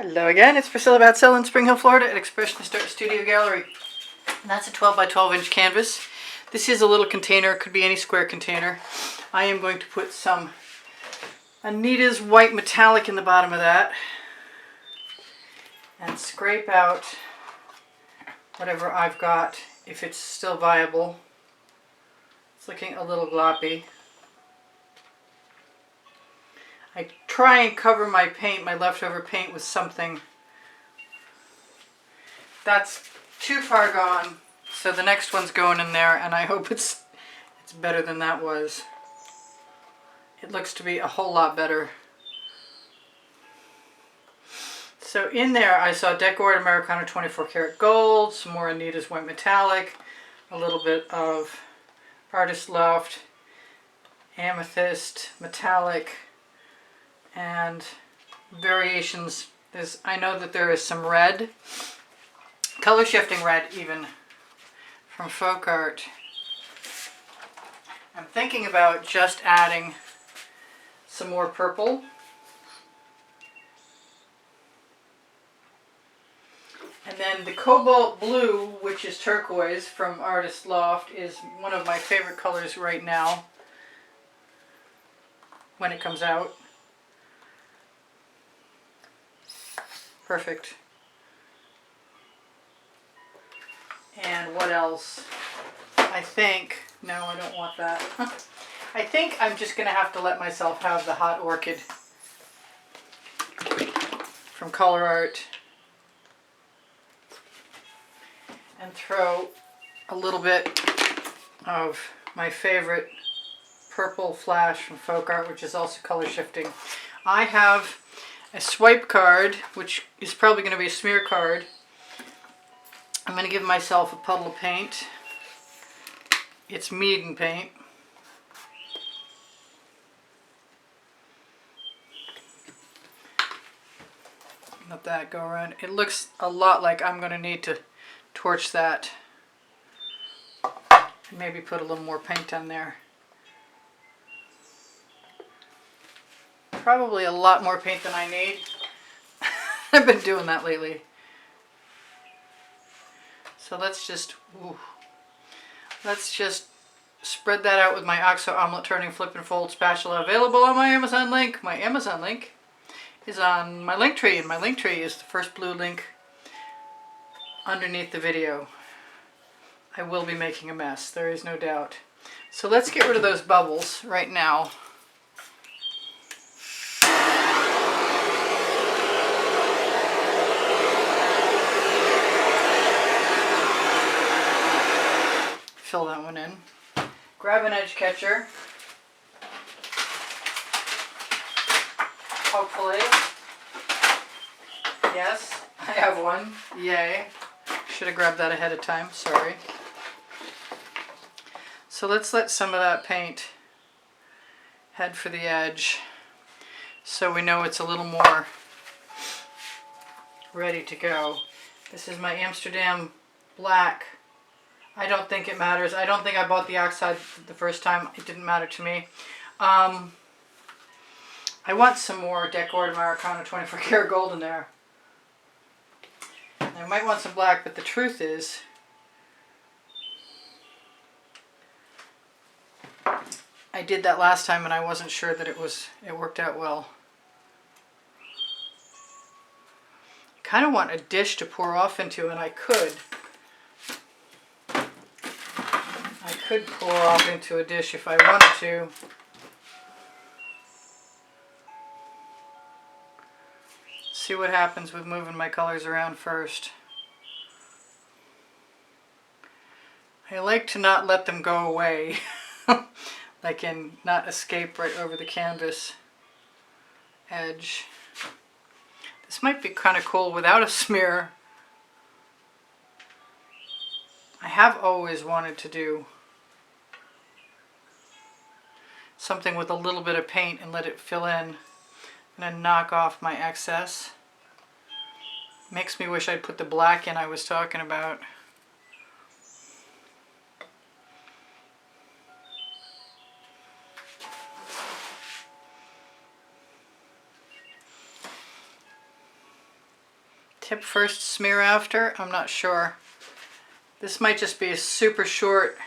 Hello again, it's Priscilla Batzell in Spring Hill, Florida at Expressionist Art Studio Gallery. And that's a 12 by 12 inch canvas. This is a little container, it could be any square container. I am going to put some Anita's white metallic in the bottom of that and scrape out whatever I've got if it's still viable. It's looking a little gloppy. I try and cover my paint, my leftover paint, with something. That's too far gone, so the next one's going in there, and I hope it's better than that was. It looks to be a whole lot better. So in there I saw Decorated Americana 24 karat gold, some more Anita's white metallic, a little bit of Artist Loft, amethyst, metallic, and variations. I know that there is some red, color shifting red even, from folk art. I'm thinking about just adding some more purple. And then the cobalt blue, which is turquoise from Artist Loft, is one of my favorite colors right now when it comes out. Perfect. And what else? I think, no, I don't want that. I think I'm just going to have to let myself have the Hot Orchid from Color Art and throw a little bit of my favorite purple flash from folk art, which is also color shifting. I have a swipe card, which is probably going to be a smear card. I'm going to give myself a puddle of paint. It's Meeden paint. Let that go around. It looks a lot like I'm going to need to torch that. Maybe put a little more paint on there. Probably a lot more paint than I need. I've been doing that lately. So let's just spread that out with my OXO omelet turning flip and fold spatula, available on my Amazon link. My Amazon link is on my link tree, and my link tree is the first blue link underneath the video. I will be making a mess, there is no doubt. So let's get rid of those bubbles right now. Fill that one in. Grab an edge catcher. Hopefully. Yes, I have one. Yay. Should have grabbed that ahead of time, sorry. So let's let some of that paint head for the edge so we know it's a little more ready to go. This is my Amsterdam black. I don't think it matters. I don't think I bought the oxide the first time. It didn't matter to me. I want some more Decorated Americana 24 karat gold in there. I might want some black, but the truth is, I did that last time and I wasn't sure that it worked out well. I kind of want a dish to pour off into, and I could pour off into a dish if I wanted to. See what happens with moving my colors around first. I like to not let them go away, like in not escape right over the canvas edge. This might be kind of cool without a smear. I have always wanted to do something with a little bit of paint and let it fill in, and then knock off my excess. Makes me wish I'd put the black in I was talking about. Tip first, smear after? I'm not sure. This might just be a super short,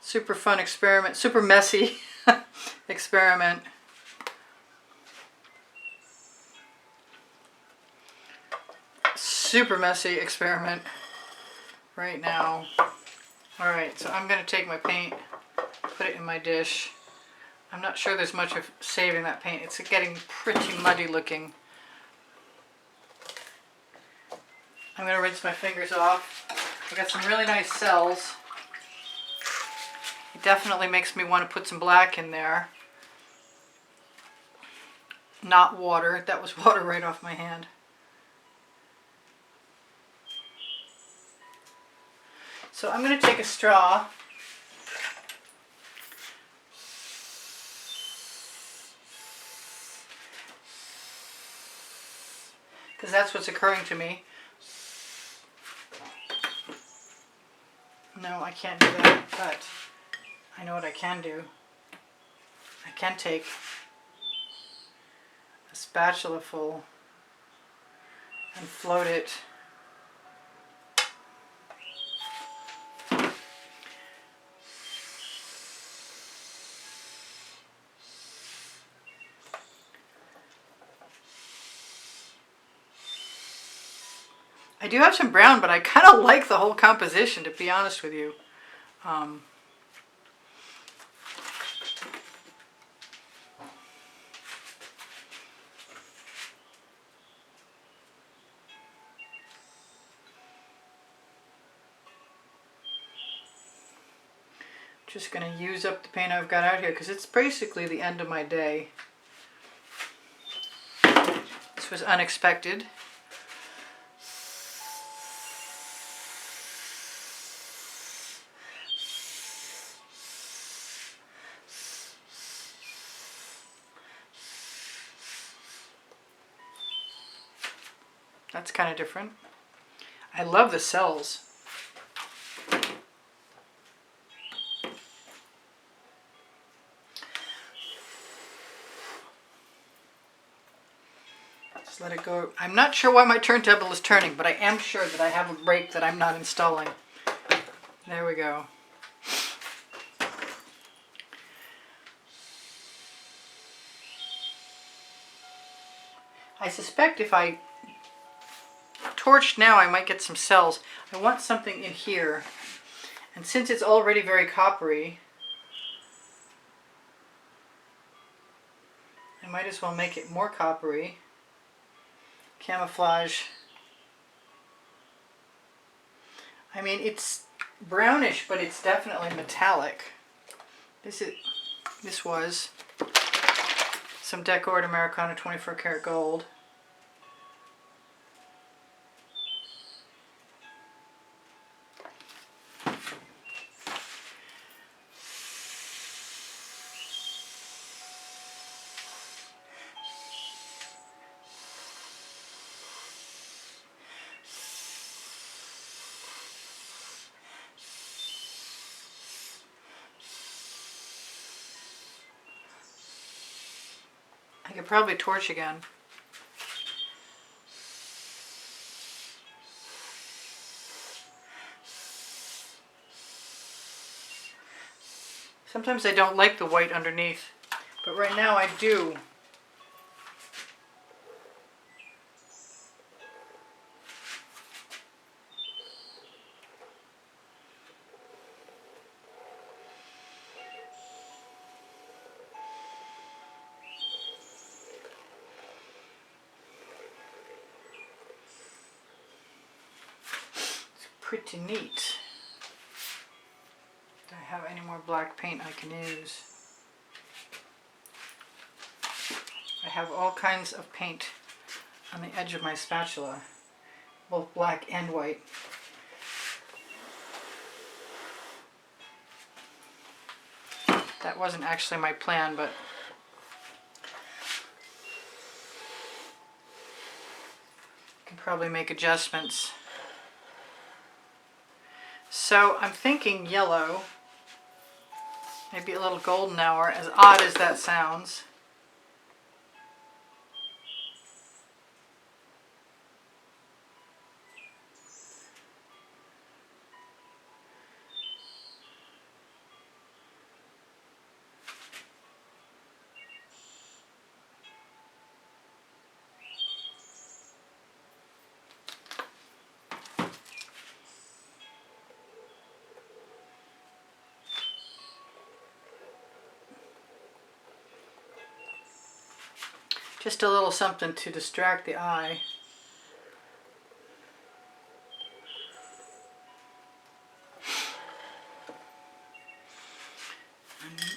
super fun experiment, super messy experiment. Super messy experiment right now. Alright, so I'm going to take my paint, put it in my dish. I'm not sure there's much of saving that paint. It's getting pretty muddy looking. I'm going to rinse my fingers off. I've got some really nice cells. It definitely makes me want to put some black in there. Not water. That was water right off my hand. So I'm going to take a straw. Because that's what's occurring to me. No, I can't do that, but I know what I can do. I can take a spatula full and float it I do have some brown, but I kind of like the whole composition, to be honest with you. Just going to use up the paint I've got out here because it's basically the end of my day. This was unexpected. That's kind of different. I love the cells. Just let it go. I'm not sure why my turntable is turning, but I am sure that I have a brake that I'm not installing. There we go. I suspect if I torch now, I might get some cells. I want something in here. And since it's already very coppery, I might as well make it more coppery. Camouflage. I mean, it's brownish, but it's definitely metallic. This was some Decor Americana 24 karat gold. I could probably torch again. Sometimes I don't like the white underneath, but right now I do. Pretty neat. Do I have any more black paint I can use? I have all kinds of paint on the edge of my spatula, both black and white. That wasn't actually my plan, but I can probably make adjustments. So I'm thinking yellow, maybe a little golden hour, as odd as that sounds. Just a little something to distract the eye.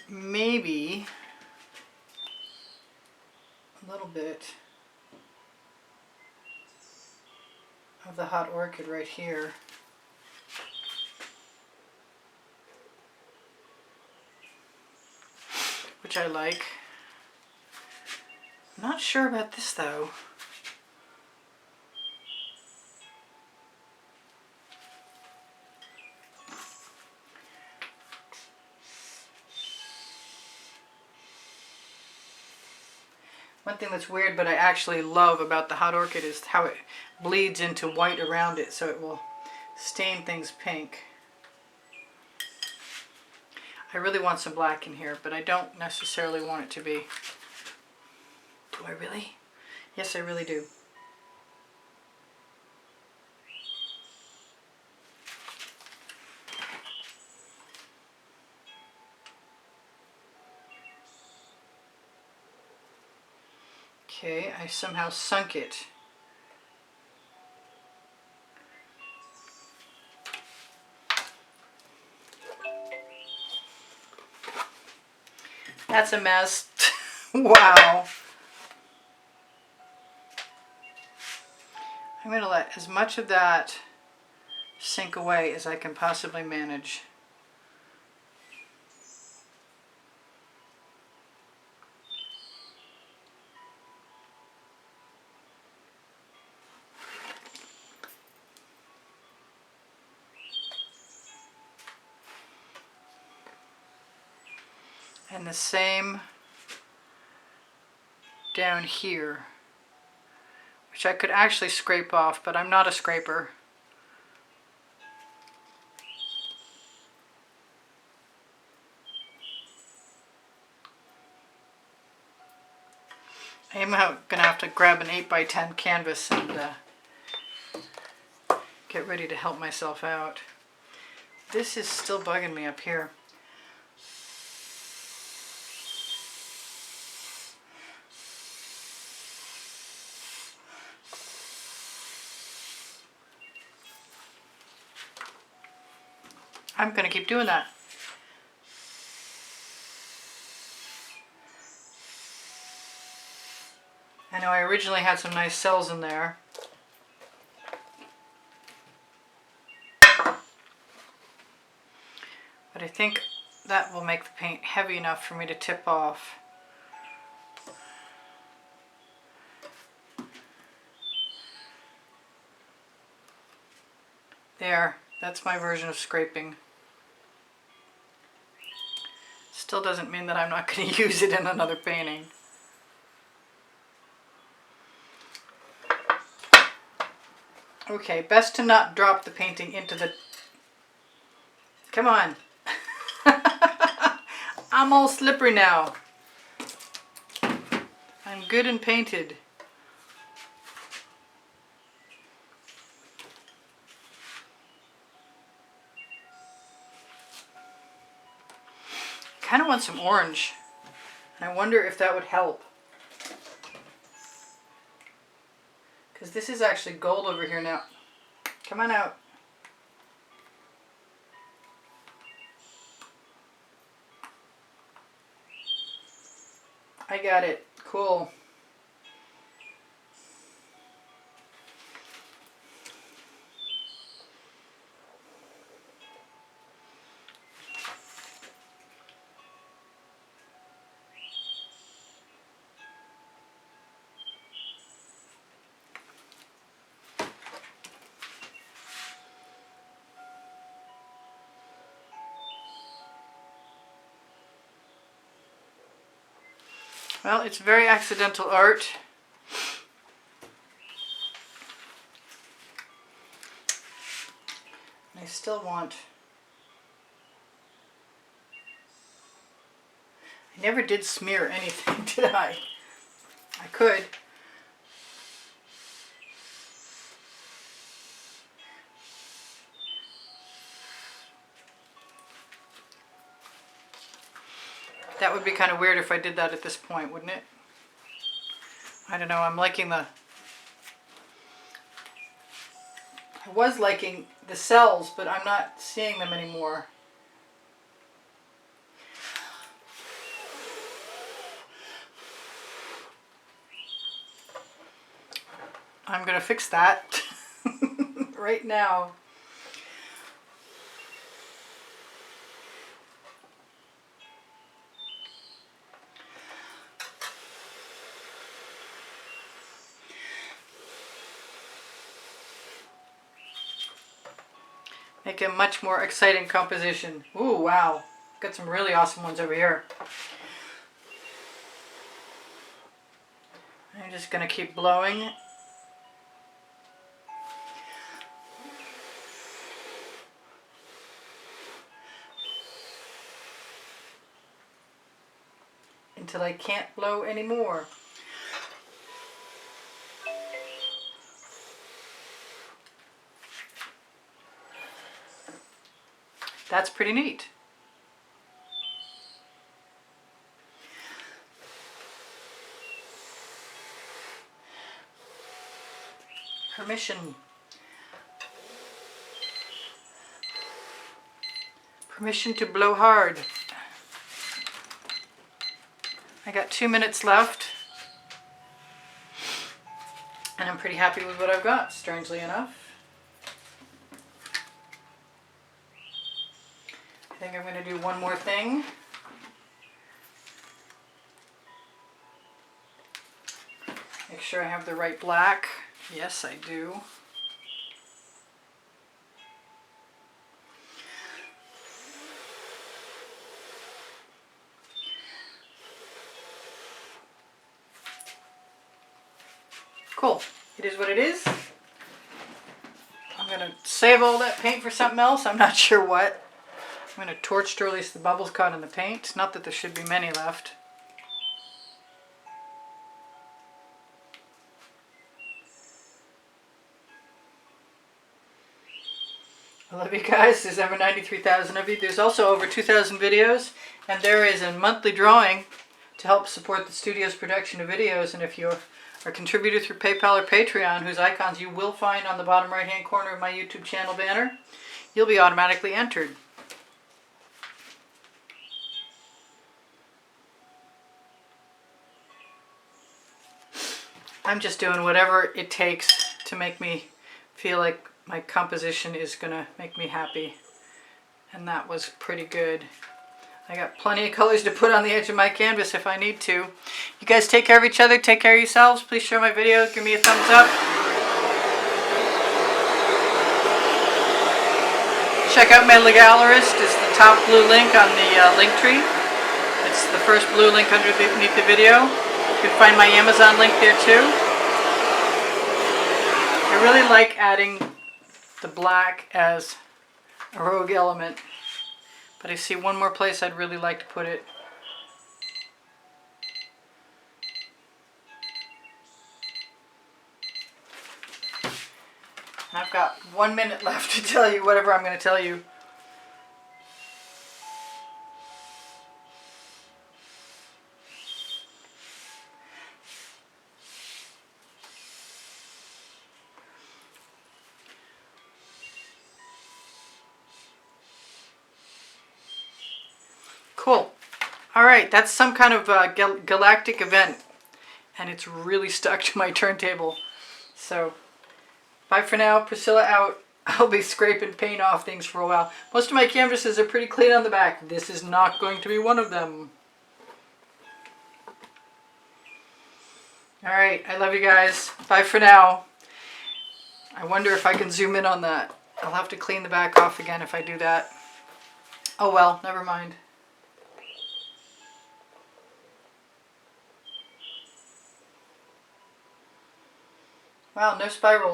And maybe a little bit of the hot orchid right here. Which I like. I'm not sure about this though. One thing that's weird but I actually love about the hot orchid is how it bleeds into white around it, so it will stain things pink. I really want some black in here, but I don't necessarily want it to be. Do I really? Yes, I really do. Okay, I somehow sunk it. That's a mess. Wow. I'm going to let as much of that sink away as I can possibly manage. And the same down here, which I could actually scrape off, but I'm not a scraper. I'm going to have to grab an 8x10 canvas and get ready to help myself out. This is still bugging me up here. I'm going to keep doing that. I know I originally had some nice cells in there. But I think that will make the paint heavy enough for me to tip off. There, that's my version of scraping. Still doesn't mean that I'm not going to use it in another painting. Okay, best to not drop the painting into the... Come on. I'm all slippery now. I'm good and painted. I kind of want some orange. And I wonder if that would help. Because this is actually gold over here now. Come on out. I got it. Cool. Well, it's very accidental art. I still want... I never did smear anything, did I? I could. That would be kind of weird if I did that at this point, wouldn't it? I don't know, I'm liking I was liking the cells, but I'm not seeing them anymore. I'm gonna fix that right now. Make a much more exciting composition. Ooh, wow. Got some really awesome ones over here. I'm just gonna keep blowing. Until I can't blow anymore. That's pretty neat. Permission. Permission to blow hard. I got 2 minutes left. And I'm pretty happy with what I've got, strangely enough. I think I'm going to do one more thing. Make sure I have the right black. Yes, I do. Cool. It is what it is. I'm going to save all that paint for something else. I'm not sure what. I'm going to torch to release the bubbles caught in the paint. Not that there should be many left. I love you guys. There's over 93,000 of you. There's also over 2,000 videos. And there is a monthly drawing to help support the studio's production of videos. And if you're a contributor through PayPal or Patreon, whose icons you will find on the bottom right hand corner of my YouTube channel banner, you'll be automatically entered. I'm just doing whatever it takes to make me feel like my composition is gonna make me happy. And that was pretty good. I got plenty of colors to put on the edge of my canvas if I need to. You guys take care of each other, take care of yourselves. Please share my video, give me a thumbs up. Check out my Gallerist. It's the top blue link on the link tree. It's the first blue link underneath the video. You can find my Amazon link there too. I really like adding the black as a rogue element. But I see one more place I'd really like to put it. And I've got 1 minute left to tell you whatever I'm going to tell you. Cool. All right, that's some kind of galactic event, and it's really stuck to my turntable. So, bye for now. Priscilla out. I'll be scraping paint off things for a while. Most of my canvases are pretty clean on the back. This is not going to be one of them. All right, I love you guys. Bye for now. I wonder if I can zoom in on that. I'll have to clean the back off again if I do that. Oh well, never mind. Wow, no spirals.